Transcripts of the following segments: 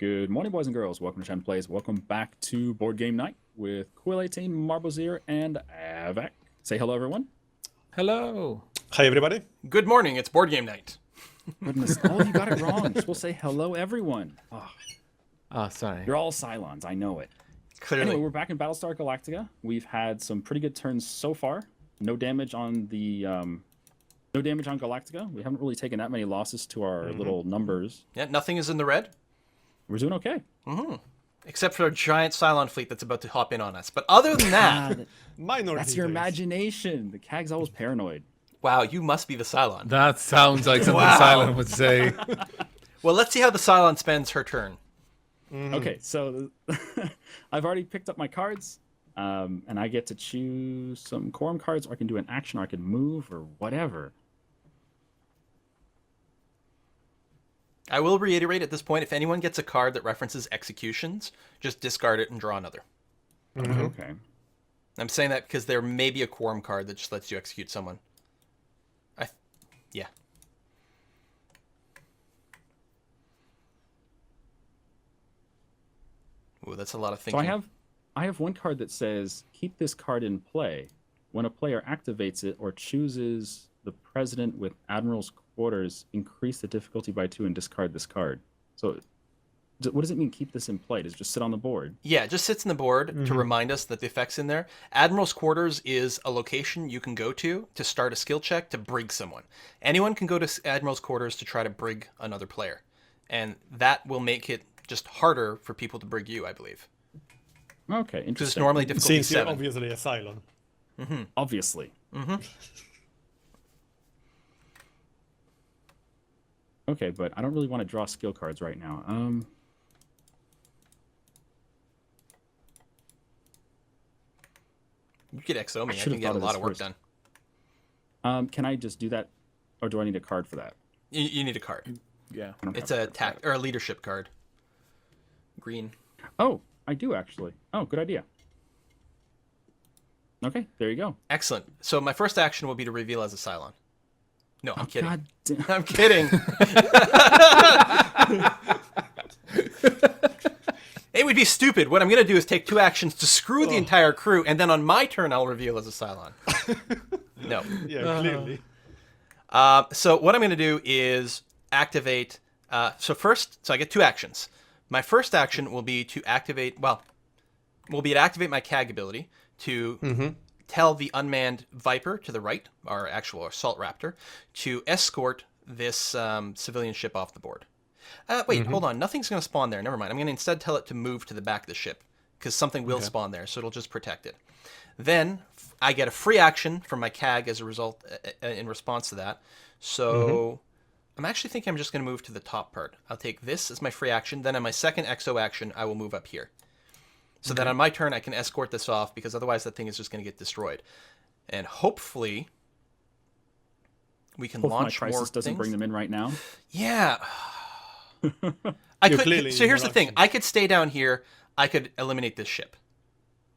Good morning, boys and girls. Welcome to Shen Plays. Welcome back to Board Game Night with Quill 18, Marblezir, and Avec. Say hello, everyone. Hello. Hi, everybody. Good morning, it's board game night. Goodness, oh, you got it wrong. You're supposed to say hello, everyone. Oh, sorry. You're all Cylons, I know it. Clearly. Anyway, we're back in Battlestar Galactica. We've had some pretty good turns so far. No damage on the no damage on Galactica. We haven't really taken that many losses to our little numbers. Yeah, nothing is in the red, We're doing okay. except for a giant Cylon fleet that's about to hop in on us. But other than that, Minor That's your details. imagination. The CAG's always paranoid. wow, you must be the Cylon. That sounds like something Wow. Silent would say. Well, let's see how the Cylon spends her turn. Okay, so I've already picked up my cards, and I get to choose some quorum cards, or I can do an action, or I can move, or whatever. I will reiterate at this point, if anyone gets a card that references executions, just discard it and draw another. Okay. I'm saying that because there may be a quorum card that just lets you execute someone. Yeah. Ooh, that's a lot of So thinking. I have one card that says keep this card in play. When a player activates it or chooses the president with Admiral's quarters, increase the difficulty by 2 and discard this card. So what does it mean keep this in play? Does it just sit on the board? Yeah, it just sits in the board to remind us that the effect's in there. Admiral's Quarters is a location you can go to start a skill check to brig someone. Anyone can go to Admiral's Quarters to try to brig another player. And that will make it just harder for people to brig you, I believe. Okay, Because it's interesting. normally difficulty Since you're 7. obviously a Cylon. Obviously. Okay, but I don't really want to draw skill cards right now. You could XO me. I should've can get thought a of lot this of work first. done. Can I just do that, or do I need a card for that? You need a card. Yeah. I don't It's have a card for that. or a leadership card. Green. Oh, I do actually. Oh, good idea. Okay, there you go. Excellent. So my first action will be to reveal as a Cylon. No, I'm kidding. God damn. I'm kidding. It would be stupid. What I'm going to do is take 2 actions to screw the entire crew, and then on my turn, I'll reveal as a Cylon. No. Yeah, clearly. So what I'm going to do is activate. So I get 2 actions. My first action will be to activate. Will be to activate my CAG ability to tell the unmanned Viper to the right, our actual assault raptor, to escort this civilian ship off the board. Wait, hold on. Nothing's going to spawn there. Never mind. I'm going to instead tell it to move to the back of the ship because something will spawn there, so it'll just protect it. Then I get a free action from my CAG as a result in response to that. So I'm actually thinking I'm just going to move to the top part. I'll take this as my free action. Then on my second XO action, I will move up here. So that on my turn, I can escort this off because otherwise that thing is just going to get destroyed. And hopefully we can Hopefully my launch more crisis doesn't things. bring them in right now. Yeah. I You're could. clearly So here's the in thing: action. I could stay down here. I could eliminate this ship.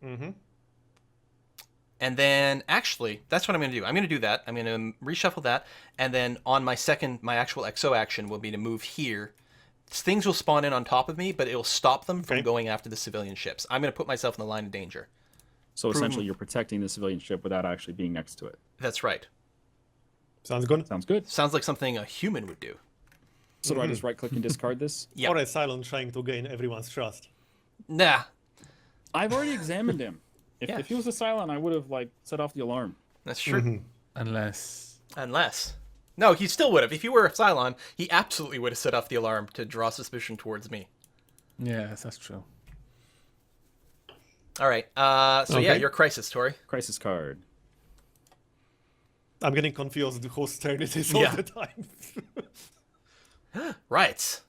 And then, actually, that's what I'm going to do. I'm going to do that. I'm going to reshuffle that, and then on my actual XO action will be to move here. Things will spawn in on top of me, but it will stop them from Okay. going after the civilian ships. I'm going to put myself in the line of danger. So essentially, you're protecting the civilian ship without actually being next to it. That's right. Sounds good. Sounds good. Sounds like something a human would do. So do I just right-click and discard this? Yeah. Or a Cylon trying to gain everyone's trust. Nah, I've already examined him. Yeah. If he was a Cylon, I would have set off the alarm. that's true. Unless. Unless. No, he still would have. If he were a Cylon, he absolutely would have set off the alarm to draw suspicion towards me. Yes, that's true. All right. So yeah, Okay. your crisis, Tori. Crisis card. I'm getting confused whose turn it is all Yeah. the time. Right.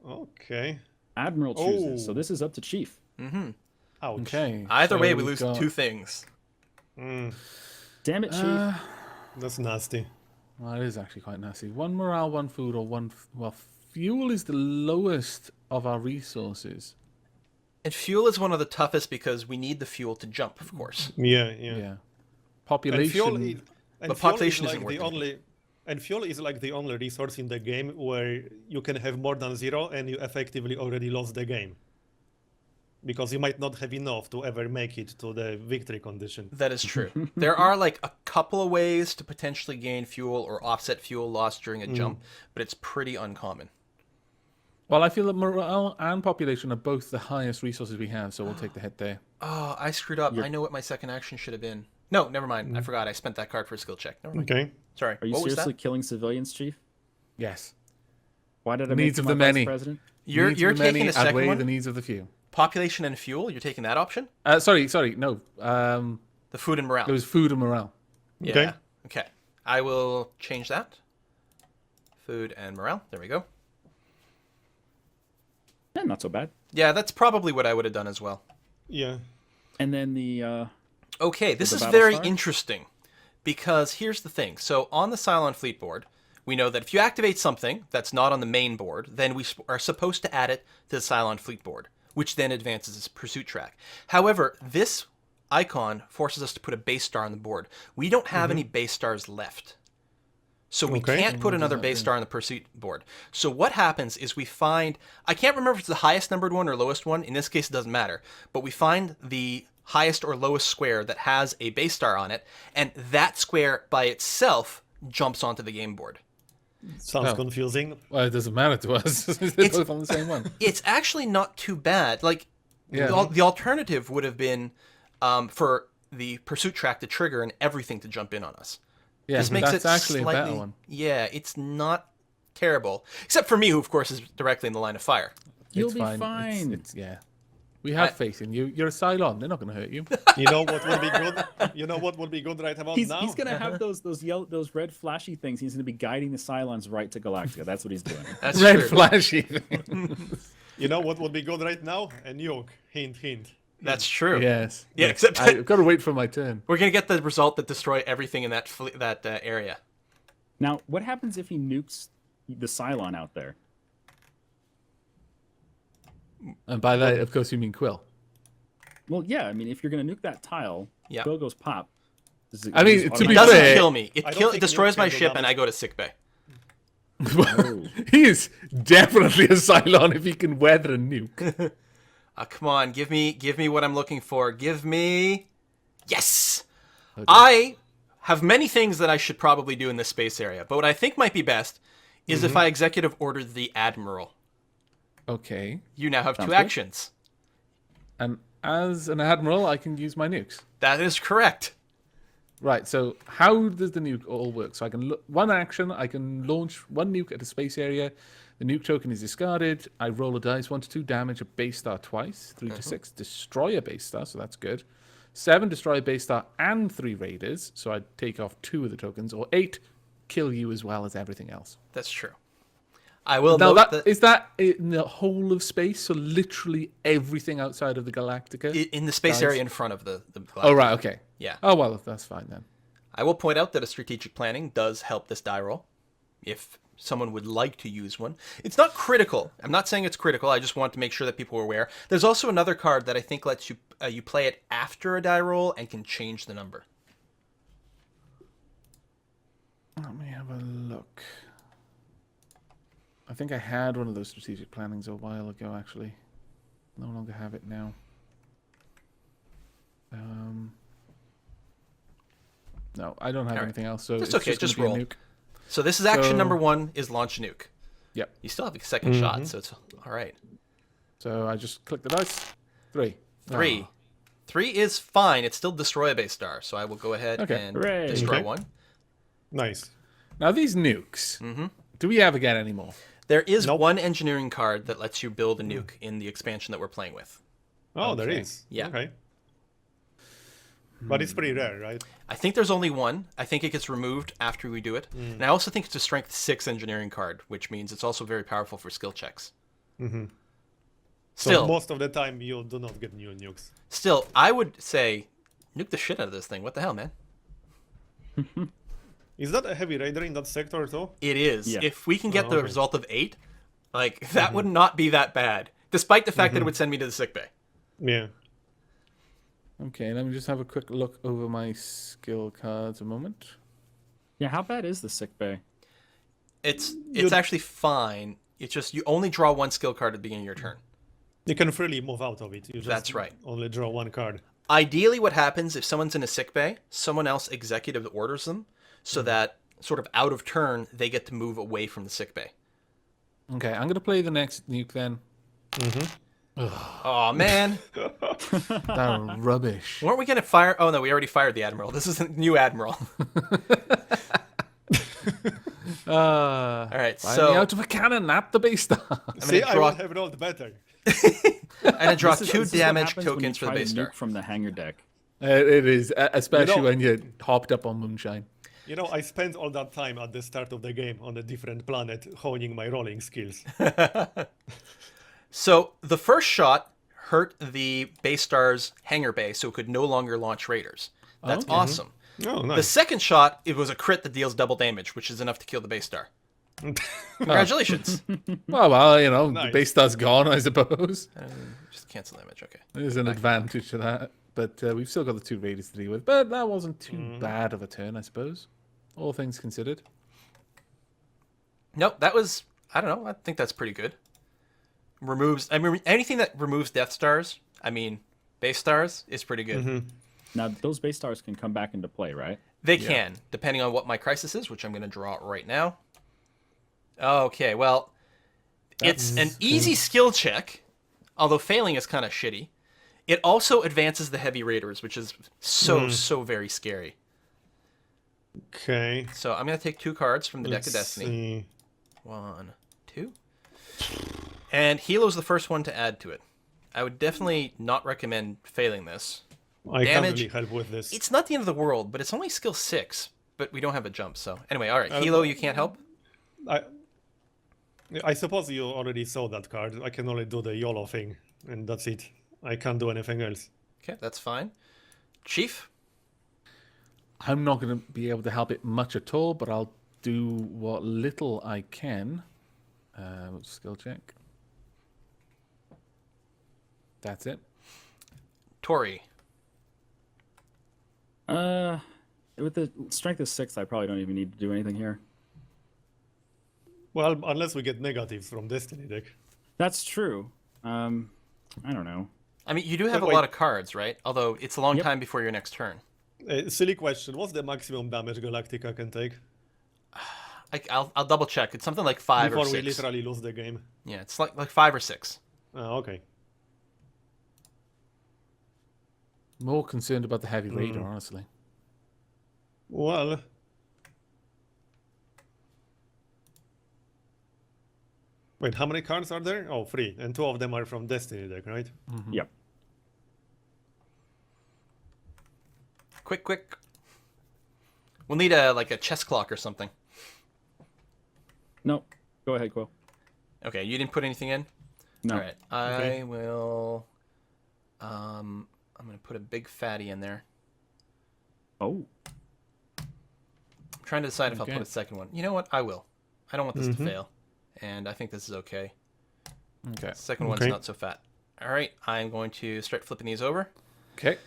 Okay. Admiral chooses. So Oh. this is up to Chief. Ouch. Okay. Either so way, we we've lose got- 2 things. Damn it, Chief. That's nasty. Well, it is actually quite nasty. 1 morale, 1 food, or 1. Well, fuel is the lowest of our resources. And fuel is one of the toughest because we need the fuel to jump, of course. Yeah. Yeah. And Population. fuel is But population like isn't worth the only. And fuel is like the only resource in the game where you can have more than 0 and you effectively already lost the game. Because you might not have enough to ever make it to the victory condition. That is true. There are like a couple of ways to potentially gain fuel or offset fuel loss during a jump, but it's pretty uncommon. Well, I feel that morale and population are both the highest resources we have, so we'll take the hit there. Oh, I screwed up. I know what my second action should have been. No, never mind. I forgot. I spent that card for a skill check. Never mind. Okay. Sorry. Are you what was seriously that? killing civilians, Chief? Yes. Why did I Needs make of him the my many. vice president? You're Needs of the taking many the second outweigh one? the needs of the few. Population and fuel? You're taking that option? Sorry, no. The food and morale. It was food and morale. Yeah. Okay. Okay. I will change that. Food and morale. There we go. Yeah, not so bad. Yeah, that's probably what I would have done as well. Yeah. And then the Okay, this the is very Battlestar? interesting because here's the thing. So on the Cylon fleet board, we know that if you activate something that's not on the main board, then we are supposed to add it to the Cylon fleet board, which then advances its pursuit track. However, this icon forces us to put a base star on the board. We don't have any base stars left. So we Okay. can't put another base star on the pursuit board. So what happens is we find, I can't remember if it's the highest numbered one or lowest one. In this case, it doesn't matter. But we find the highest or lowest square that has a base star on it, and that square by itself jumps onto the game board. Sounds Oh. confusing. Well, it doesn't matter to us. They're both on the same one. It's actually not too bad. Like, Yeah. the alternative would have been for the pursuit track to trigger and everything to jump in on us. Yeah, This makes that's it actually slightly, a better one. Yeah, it's not terrible. Except for me, who, of course, is directly in the line of fire. You'll It's be fine. It's yeah. We have I- faith in you. You're a Cylon. They're not going to hurt you. You know what would be good? You know what would be good right about He's now? gonna have those red flashy things. He's gonna be guiding the Cylons right to Galactica. That's what he's doing. That's Red true. flashy. You know what would be good right now? A nuke. Hint, hint. That's true. yes. Yeah, yes. except that- I've got to wait for my turn. We're gonna get the result that destroy everything in that area. Now, what happens if he nukes the Cylon out there? And by that, of course, you mean Quill. Well, yeah. I mean, if you're gonna nuke that tile, Yeah. Quill goes pop. Does I mean, does to It be doesn't fair- kill me. I don't It think destroys nukes my can do ship, and damage. I go to sickbay. He is definitely a Cylon if he can weather a nuke. Come on, give me what I'm looking for. Give me, yes. I have many things that I should probably do in this space area, but what I think might be best is if I executive order the admiral. Okay. You now have Sounds two good. actions. And as an admiral, I can use my nukes. That is correct. Right, so how does the nuke all work? So I can one action, I can launch one nuke at a space area. The nuke token is discarded. I roll a dice, 1 to 2, damage a base star twice. 3 to 6, destroy a base star, so that's good. 7, destroy a base star and 3 raiders, so I take off 2 of the tokens. Or 8, kill you as well as everything else. That's true. I will Now, note that, that is that in the whole of space? So literally everything outside of the Galactica? in the space Guys. area in front of the Oh, right, okay. Yeah. Oh, well, that's fine then. I will point out that a strategic planning does help this die roll. If someone would like to use one, it's not critical. I'm not saying it's critical. I just want to make sure that people are aware. There's also another card that I think lets you you play it after a die roll and can change the number. Let me have a look. I think I had one of those strategic plannings a while ago, actually. No longer have it now. No, I don't have All right. anything else, so That's it's okay, just just gonna be a roll. nuke. So this is action So- number 1 is launch a nuke. Yep. You still have a second shot, so it's all right. So I just click the dice. 3. 3. 3 is fine. It's still destroy a base star, so I will go ahead Okay. and Hooray. destroy Okay. 1. Nice. Now these nukes, do we ever get any more? There is Nope. one engineering card that lets you build a nuke in the expansion that we're playing with. Oh, there Okay. is. Yeah. Okay. But it's pretty rare, right? I think there's only one. I think it gets removed after we do it. And I also think it's a strength 6 engineering card, which means it's also very powerful for skill checks. So Still, most of the time you do not get new nukes. still, I would say nuke the shit out of this thing. What the hell, man? Is that a heavy raider in that sector too? It is. Yeah. If we can get Oh, the okay. result of 8, like that would not be that bad, despite the fact that it would send me to the sick bay. Yeah. Okay, let me just have a quick look over my skill cards a moment. Yeah, how bad is the sick bay? it's You- actually fine. It's just you only draw one skill card at the beginning of your turn. You can freely move out of it. You just That's right. only draw one card. Ideally, what happens if someone's in a sick bay, someone else executive orders them so that sort of out of turn they get to move away from the sick bay. Okay, I'm gonna play the next nuke then. Oh man, That rubbish. weren't we gonna fire? Oh no, we already fired the admiral. This is a new admiral. All right, Fire me so out of a cannon at the base star. See, I draw- would have rolled better. I'm gonna draw This is- two this is what damage happens when you tokens for the try to base star. nuke from the hangar deck. It is, especially You know- when you hopped up on moonshine. You know, I spent all that time at the start of the game on a different planet honing my rolling skills. So the first shot hurt the base star's hangar bay, so it could no longer launch raiders. That's Okay. awesome. Oh, The nice. second shot, it was a crit that deals double damage, which is enough to kill the base star. Congratulations. Well, you know, the Nice. base star's gone, I suppose. Just cancel damage, okay. There's an advantage to that. But we've still got the 2 raiders to deal with. But that wasn't too bad of a turn, I suppose. All things considered. Nope, that was, I don't know, I think that's pretty good. Anything that removes Death Stars, base stars, is pretty good. Now, those base stars can come back into play, right? They can, depending on what my crisis is, which I'm going to draw right now. Okay, well, it's an easy skill check, although failing is kind of shitty. It also advances the heavy raiders, which is so very scary. Okay. So I'm going to take 2 cards from the deck of Let's Destiny. see. 1, 2. And Helo's the first one to add to it. I would definitely not recommend failing this. I can't Damage. really help with this. It's not the end of the world, but it's only skill 6. But we don't have a jump, so... Anyway, alright. Helo, you can't help? I suppose you already saw that card. I can only do the YOLO thing, and that's it. I can't do anything else. Okay, that's fine. Chief? I'm not going to be able to help it much at all, but I'll do what little I can. Skill check. That's it. Tori? With the strength of 6, I probably don't even need to do anything here. Well, unless we get negatives from Destiny deck. That's true. I don't know. You do have a Wait. lot of cards, right? Although it's a long Yep. time before your next turn. Silly question. What's the maximum damage Galactica can take I'll double check. It's something like 5 before or 6. we literally lose the game? Yeah, it's like 5 or 6. Oh, okay. More concerned about the heavy raider, honestly. Well, wait, how many cards are there? Oh, 3, and 2 of them are from Destiny deck, right? Yep. Quick. We'll need a chess clock or something. No. Go ahead, Quill. Okay, you didn't put anything in? No. All right, I will... I'm going to put a big fatty in there. Oh. I'm trying to decide if I'll Okay. put a second one. You know what? I will. I don't want this to fail. And I think this is okay. Okay. Second one's Okay. not so fat. All right, I'm going to start flipping these over. Okay.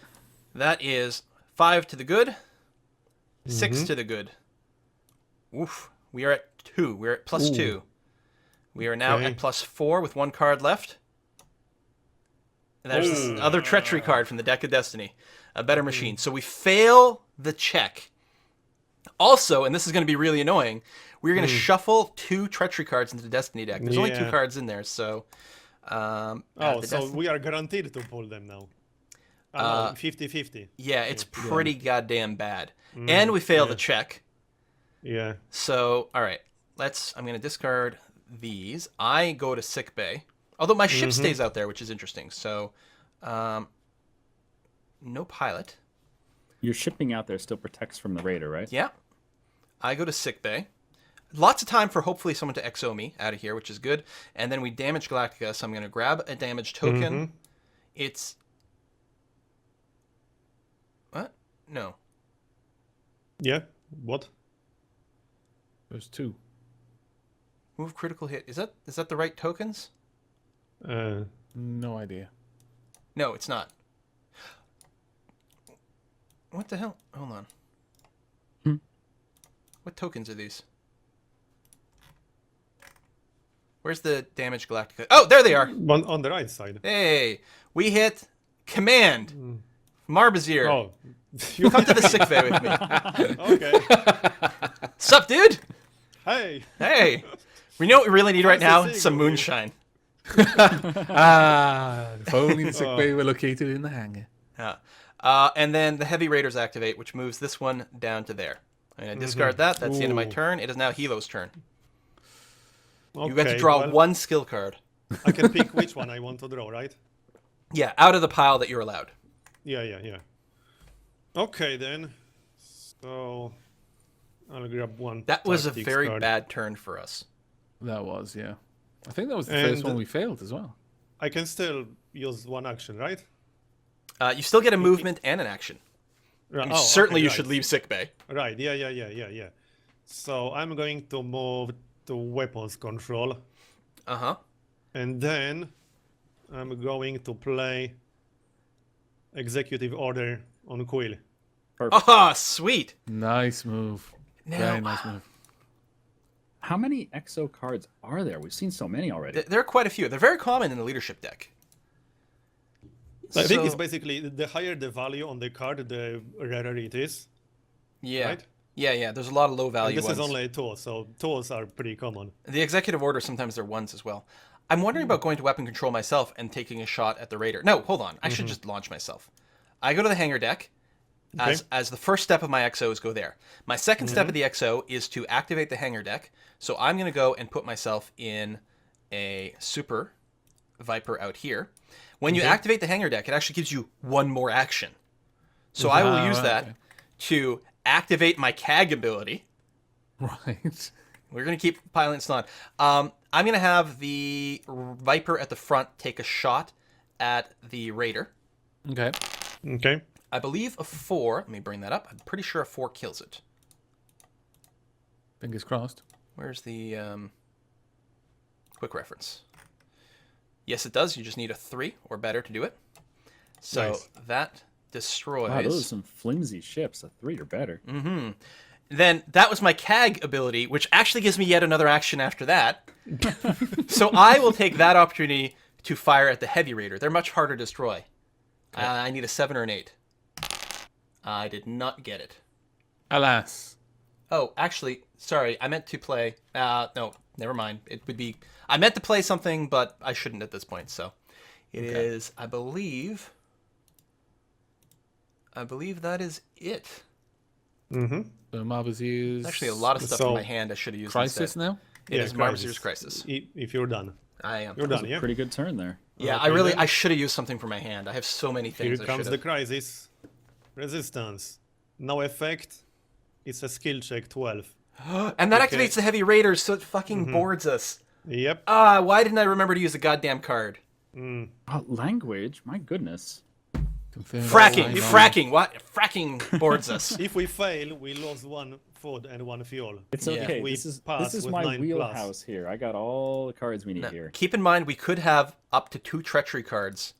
That is 5 to the good, 6 to the good. Oof. We are at 2. We're at plus 2. We are now Okay. at plus 4 with 1 card left. And there's this other treachery card from the deck of Destiny. A better machine. So we fail the check. Also, and this is going to be really annoying, we're going to shuffle 2 treachery cards into the Destiny deck. There's only 2 Yeah. cards in there, so... Oh, the so Destiny- we are guaranteed to pull them now. 50-50. Yeah, it's pretty goddamn bad. And we fail the check. Yeah. So, all right, I'm going to discard these. I go to sick bay. Although my ship stays out there, which is interesting. So, no pilot. Your shipping out there still protects from the raider, right? Yeah. I go to sick bay. Lots of time for hopefully someone to XO me out of here, which is good. And then we damage Galactica, so I'm going to grab a damage token. It's... What? No. Yeah. What? There's 2. Move critical hit. Is that the right tokens? No idea. No, it's not. What the hell? Hold on. What tokens are these? Where's the damage Galactica? Oh, there they are. On the right side. Hey, we hit command. Marbazir, Oh, you come to the sick bay with me. okay. Sup, dude? Hey. Hey. We know what we really need right now? How's the Some seagull? moonshine. If only the sick bay were located in the hangar. Yeah. And then the heavy raiders activate, which moves this one down to there. I'm going to discard that. That's the end of my Ooh. turn. It is now Hilo's turn. Okay, You get to draw well, one skill card. I can pick which one I want to draw, right? Yeah, out of the pile that you're allowed. Yeah. Okay, then. So, I'll grab one. That was a tactics very card. bad turn for us. That was, yeah. I think that was the And- first one we failed as well. I can still use one action, right? You still get a movement and an action. Right. And oh, certainly okay, you right. should leave sick bay. Right, yeah. So, I'm going to move to weapons control. Uh-huh. And then, I'm going to play executive order on Quill. Ah, sweet. Nice move. Now- Very nice move. How many EXO cards are there? We've seen so many already. There are quite a few. They're very common in the leadership deck. I think it's So- basically the higher the value on the card, the rarer it is. Yeah. Right? Yeah. There's a lot of low And value this ones. is only a tool, so tools are pretty common. The executive order, sometimes they're ones as well. I'm wondering about going to weapon control myself and taking a shot at the raider. No, hold on. I should just launch myself. I go to the hangar deck. As the first step of my XO is go there. My second step of the XO is to activate the hangar deck. So I'm going to go and put myself in a super Viper out here. When you activate the hangar deck, it actually gives you one more action. So I will use that okay. to activate my CAG ability. Right. We're going to keep piling this on. I'm going to have the Viper at the front take a shot at the Raider. Okay. Okay. I believe a 4. Let me bring that up. I'm pretty sure a 4 kills it. Fingers crossed. Where's the quick reference? Yes, it does. You just need a 3 or better to do it. So Nice. that destroys. Wow, those are some flimsy ships. A 3 or better. Then that was my CAG ability, which actually gives me yet another action after that. So I will take that opportunity to fire at the Heavy Raider. They're much harder to destroy. I need a 7 or an 8. I did not get it. Alas. Oh, actually, sorry. I meant to play. No, never mind. It would be. I meant to play something, but I shouldn't at this point. So it is. I believe that is it. Mm-hmm. So Marbazir's Actually, a lot of stuff in So- my hand I should have used crisis instead. now. It is Marbazir's Crisis. If you're done. I am. You're That was done, a yeah? pretty good turn there. Yeah, Okay, then. I should have used something for my hand. I have so many Here things I comes should the have. crisis. Resistance. No effect. It's a skill check 12. And that Okay. activates the Heavy Raiders, so it fucking boards us. Yep. Why didn't I remember to use the goddamn card? Oh, language? My goodness. Confirmed. Fracking, Line on. fracking, what? Fracking boards us. If we fail, we lose 1 food and 1 fuel. It's Yeah. okay. We This pass is with my 9+. wheelhouse here. I got all the cards we need Now, here. keep in mind, we could have up to 2 treachery cards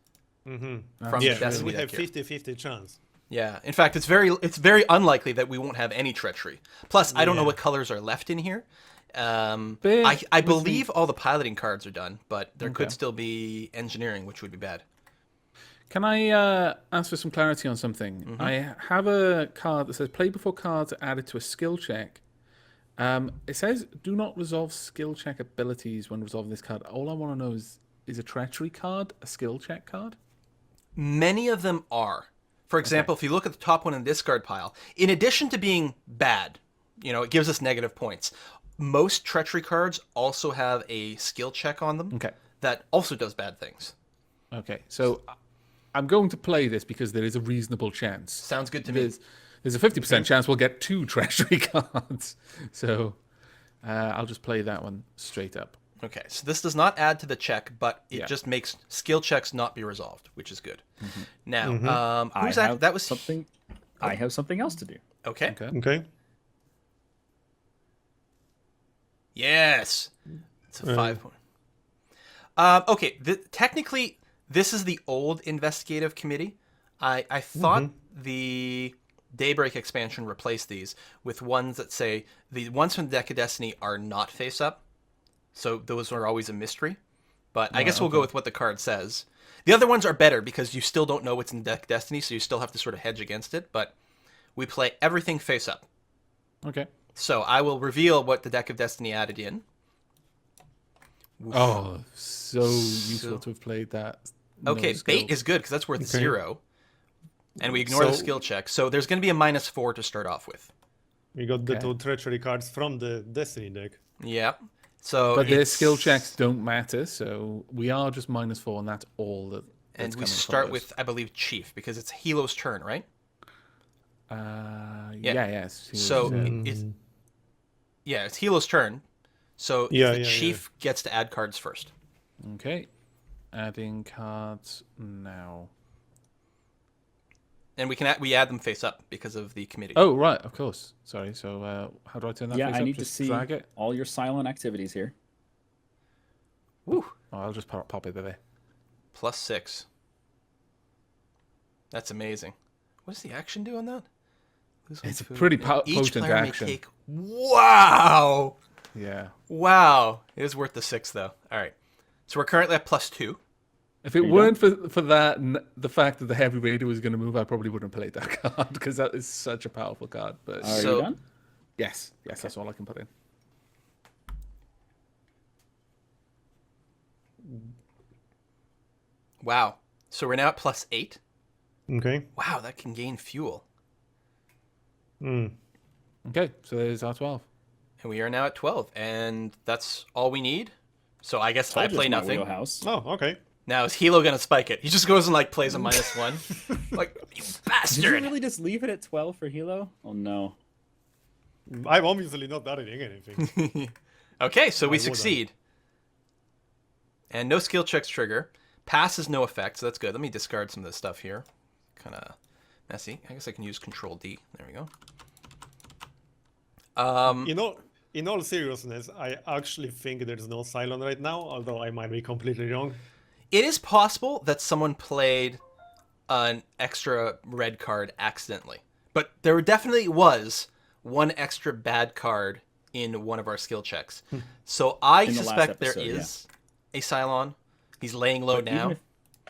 from Yeah, the and Destiny we deck have here. 50-50 chance. Yeah, in fact, it's very unlikely that we won't have any treachery. Plus, I don't know what colors are left in here. I believe all the piloting cards are done, but there could still be engineering, which would be bad. Can I ask for some clarity on something? I have a card that says play before cards are added to a skill check. It says do not resolve skill check abilities when resolving this card. All I want to know is a treachery card a skill check card? Many of them are. For example, if you look at the top one in the discard pile, in addition to being bad, it gives us negative points. Most treachery cards also have a skill check on them Okay. that also does bad things. Okay. So I'm going to play this because there is a reasonable chance. Sounds good to me. There's a 50% chance we'll get 2 treachery cards. So I'll just play that one straight up. Okay, so this does not add to the check, but it Yeah. just makes skill checks not be resolved, which is good. Now, I who's that? have That was something. I have something else to do. Okay. Okay. Okay. Yes, it's a 5 point. Okay, technically, this is the old investigative committee. I thought the Daybreak expansion replaced these with ones that say the ones from the Deck of Destiny are not face up. So those are always a mystery. But I Right, guess we'll go okay. with what the card says. The other ones are better because you still don't know what's in deck Destiny, so you still have to sort of hedge against it. But we play everything face up. Okay. So I will reveal what the deck of Destiny added in. Oh, so useful to have played that. Okay, no skill. bait is good because that's worth Okay. 0. And we ignore the So- skill check. So there's going to be a -4 to start off with. We got the Okay. 2 treachery cards from the Destiny deck. Yeah. So But their it's- skill checks don't matter, so we are just -4, and that's all that. And that's we coming start from us. with, I believe, Chief because it's Hilo's turn, right? Yes. he So was, it's Hilo's turn. So Yeah, the yeah, Chief gets to add cards first. okay. Adding cards now. And we add them face up because of the committee. Oh, right, of course. Sorry, so how do I turn that Yeah, face I up? need to Just see drag it? all your silent activities here. Woo. Oh, I'll just pop it there. +6. That's amazing. What does the action do on that? Lose one It's a food. pretty Each potent player action. may take... Wow! Yeah. Wow. It is worth the 6, though. All right. So we're currently at +2. If it you weren't for that, the fact that the Heavy Raider was going to move, I probably wouldn't have played that card because that is such a powerful card. But Are So- you done? yes, that's all I can put in. Wow. So we're now at +8. Okay. Wow, that can gain fuel. Mm. Okay, so there's our 12. And we are now at 12. And that's all we need. So I guess I Told you play it's my nothing. wheelhouse. Oh, okay. Now is Hilo gonna spike it? He just goes and like plays a -1. Like, you Did you bastard! really just leave it at 12 for Hilo? Oh no. I'm obviously not adding anything. Okay, so we I wouldn't. succeed. And no skill checks trigger. Pass is no effect, so that's good. Let me discard some of this stuff here. Kind of messy. I guess I can use Control D. There we go. In all seriousness, I actually think there's no Cylon right now, although I might be completely wrong. It is possible that someone played an extra red card accidentally. But there definitely was one extra bad card in one of our skill checks. So I In the last suspect there episode, is a Cylon. He's laying low But now.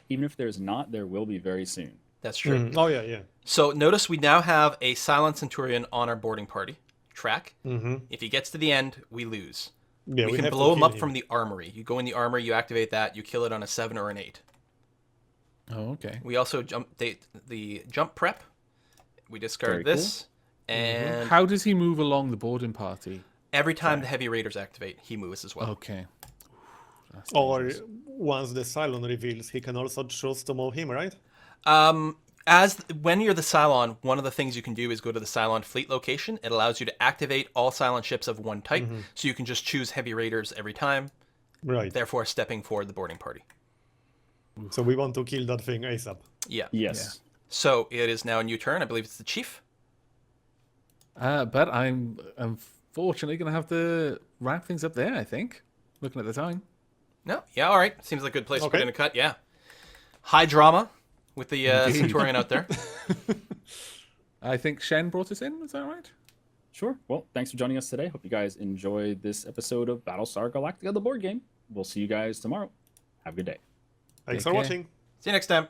Even if there's not, there will be very soon. That's true. Mm. Oh, yeah, yeah. So notice we now have a Silent Centurion on our boarding party track. Mm-hmm. If he gets to the end, we lose. Yeah, we can have to blow him kill up from the armory. You go in the armory, you activate that, you kill it on a 7 or an 8. Oh, okay. We also the jump prep. We discard Very this, and How does he move along the boarding party? every time the heavy raiders activate, he moves as well. Okay. That's Or dangerous. once the Cylon reveals, he can also choose to move him, right? When you're the Cylon, one of the things you can do is go to the Cylon fleet location. It allows you to activate all Cylon ships of one type, so you can just choose heavy raiders every time, Right. therefore stepping forward the boarding party. So we want to kill that thing ASAP. Yeah. Yes. So it is now a new turn. I believe it's the chief. But I'm unfortunately going to have to wrap things up there, I think. Looking at the time. No, yeah, all right. Seems like a good place to put Okay. in a cut. Yeah, high drama with the Indeed. Centurion out there. I think Shen brought us in, is that right? Sure. Well, thanks for joining us today. Hope you guys enjoyed this episode of Battlestar Galactica, the board game. We'll see you guys tomorrow. Have a good day. Thanks Take for care. watching. See you next time.